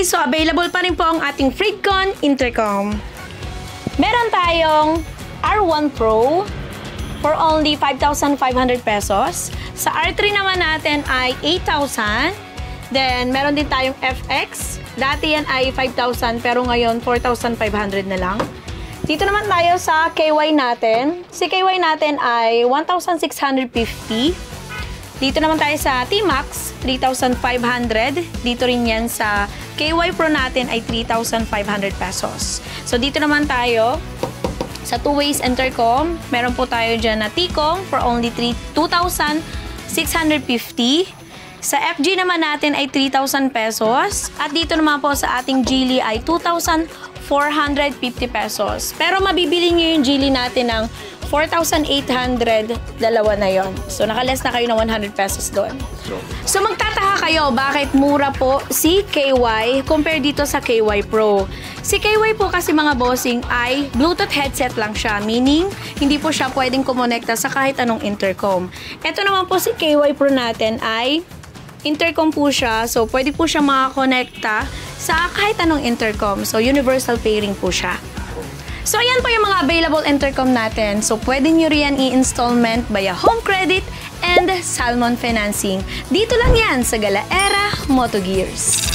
guys, so available pa rin po ang ating Freecon intercom. Meron tayong R1 Pro for only 5,500 pesos. Sa R3 naman natin ay 8,000. Then, meron din tayong FX. Dati yan ay 5,000 pero ngayon 4,500 na lang. Dito naman tayo sa KY natin. Si KY natin ay 1,650. Dito naman tayo sa T-Max, 3,500. Dito rin yan sa KY Pro natin ay 3,500 pesos. So, dito naman tayo sa two-ways intercom. Meron po tayo dyan na T-Com for only 2,650. Sa FG naman natin ay 3,000 pesos. At dito naman po sa ating Geely ay 2,450 pesos. Pero mabibili nyo yung Geely natin ng 4,800, dalawa na yon. So, nakaless na kayo ng 100 pesos doon. So, magtataka kayo bakit mura po si KY compare dito sa KY Pro. Si KY po kasi mga bossing ay Bluetooth headset lang siya. Meaning, hindi po siya pwedeng kumonekta sa kahit anong intercom. Ito naman po si KY Pro natin ay intercom po siya. So, pwede po siya makakonekta sa kahit anong intercom. So, universal pairing po siya. So, ayan po yung mga available intercom natin. So, pwede nyo riyan i-installment via home credit and Salmon financing. Dito lang yan sa Galaera Moto Gears.